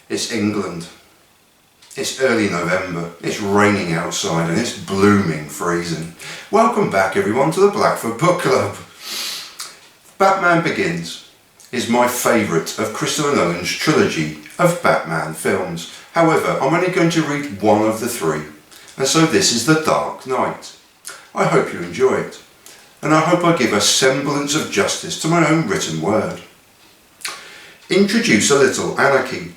It's England. It's early November, it's raining outside and it's blooming freezing. Welcome back everyone to the Blackfoot Book Club. Batman Begins is my favourite of Christopher Nolan's trilogy of Batman films. However, I'm only going to read one of the three, and so this is The Dark Knight. I hope you enjoy it, and I hope I give a semblance of justice to my own written word. Introduce a little anarchy.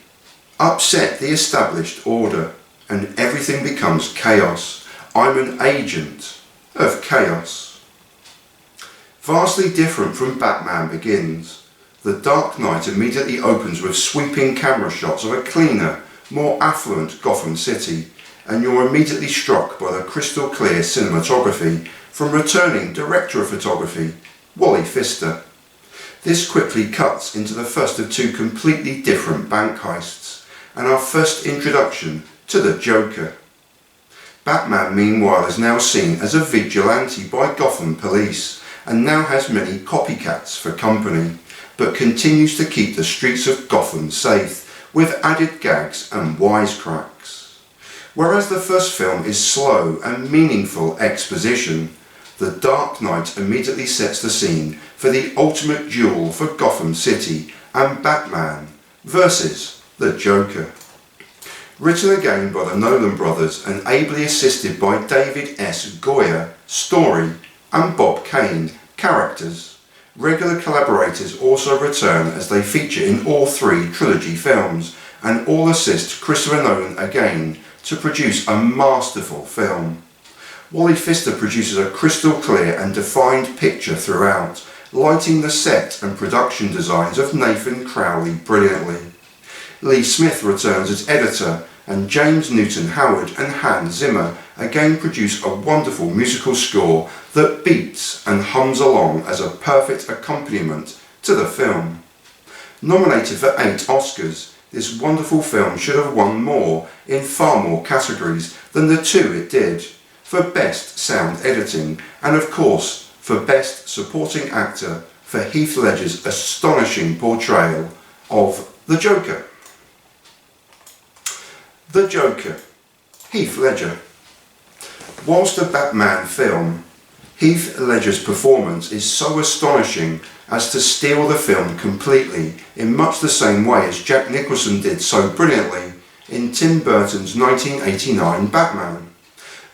Upset the established order and everything becomes chaos. I'm an agent of chaos. Vastly different from Batman Begins, The Dark Knight immediately opens with sweeping camera shots of a cleaner, more affluent Gotham City, and you're immediately struck by the crystal clear cinematography from returning director of photography, Wally Pfister. This quickly cuts into the first of two completely different bank heists, and our first introduction to the Joker. Batman meanwhile is now seen as a vigilante by Gotham police and now has many copycats for company, but continues to keep the streets of Gotham safe with added gags and wisecracks. Whereas the first film is slow and meaningful exposition, The Dark Knight immediately sets the scene for the ultimate duel for Gotham City and Batman versus the Joker. Written again by the Nolan brothers and ably assisted by David S. Goyer, story, and Bob Kane, characters. Regular collaborators also return as they feature in all three trilogy films and all assist Christopher Nolan again to produce a masterful film. Wally Pfister produces a crystal clear and defined picture throughout, lighting the set and production designs of Nathan Crowley brilliantly. Lee Smith returns as editor, and James Newton Howard and Hans Zimmer again produce a wonderful musical score that beats and hums along as a perfect accompaniment to the film. Nominated for 8 Oscars, this wonderful film should have won more in far more categories than the 2 it did, for Best Sound Editing and of course for Best Supporting Actor for Heath Ledger's astonishing portrayal of the Joker. The Joker, Heath Ledger. Whilst a Batman film, Heath Ledger's performance is so astonishing as to steal the film completely in much the same way as Jack Nicholson did so brilliantly in Tim Burton's 1989 Batman.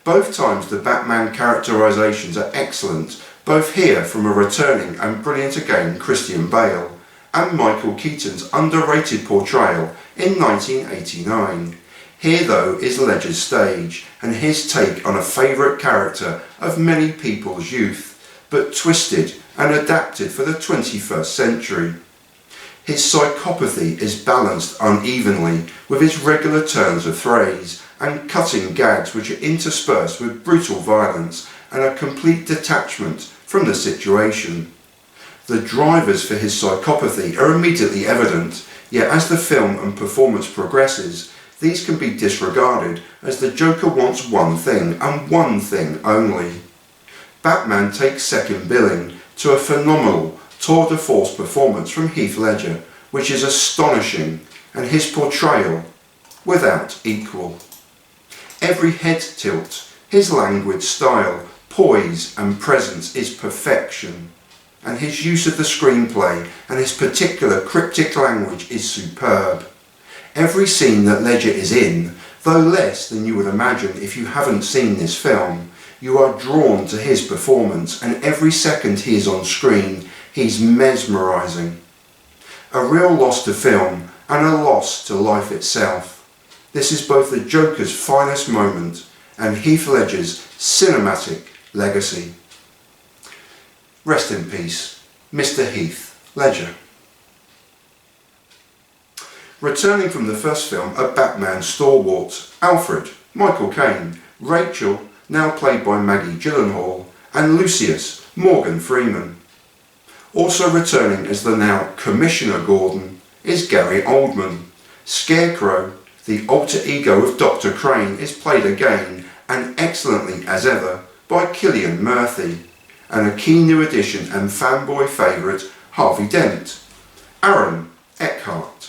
Both times the Batman characterisations are excellent, both here from a returning and brilliant again Christian Bale, and Michael Keaton's underrated portrayal in 1989. Here though is Ledger's stage and his take on a favourite character of many people's youth, but twisted and adapted for the 21st century. His psychopathy is balanced unevenly with his regular turns of phrase and cutting gags which are interspersed with brutal violence and a complete detachment from the situation. The drivers for his psychopathy are immediately evident, yet as the film and performance progresses, these can be disregarded as the Joker wants one thing and one thing only. Batman takes second billing to a phenomenal tour de force performance from Heath Ledger, which is astonishing, and his portrayal without equal. Every head tilt, his languid style, poise and presence is perfection, and his use of the screenplay and his particular cryptic language is superb. Every scene that Ledger is in, though less than you would imagine if you haven't seen this film, you are drawn to his performance, and every second he is on screen, he's mesmerising. A real loss to film and a loss to life itself. This is both the Joker's finest moment and Heath Ledger's cinematic legacy. Rest in peace, Mr. Heath Ledger. Returning from the first film are Batman stalwarts Alfred, Michael Caine, Rachel, now played by Maggie Gyllenhaal, and Lucius, Morgan Freeman. Also returning as the now Commissioner Gordon is Gary Oldman. Scarecrow, the alter ego of Dr. Crane, is played again and excellently as ever by Cillian Murphy, and a key new addition and fanboy favourite Harvey Dent, Aaron Eckhart.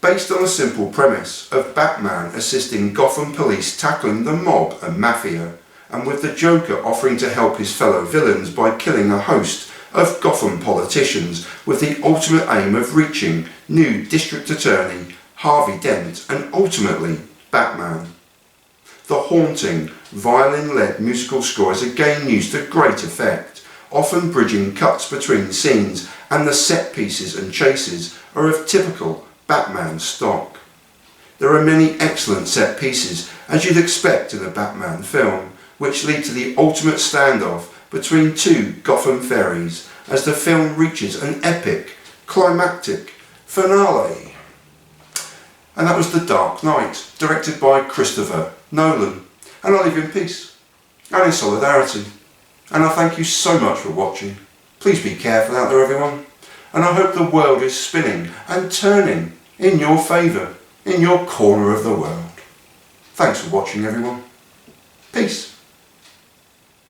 based on a simple premise of Batman assisting Gotham police tackling the mob and mafia, and with the Joker offering to help his fellow villains by killing a host of Gotham politicians with the ultimate aim of reaching new District Attorney Harvey Dent and ultimately Batman. The haunting, violin-led musical score is again used to great effect, often bridging cuts between scenes, and the set pieces and chases are of typical Batman stock. There are many excellent set pieces, as you'd expect in a Batman film, which lead to the ultimate standoff between two Gotham fairies as the film reaches an epic, climactic finale. And that was The Dark Knight, directed by Christopher Nolan. And I live in peace and in solidarity. And I thank you so much for watching. Please be careful out there, everyone. And I hope the world is spinning and turning in your favour, in your corner of the world. Thanks for watching, everyone.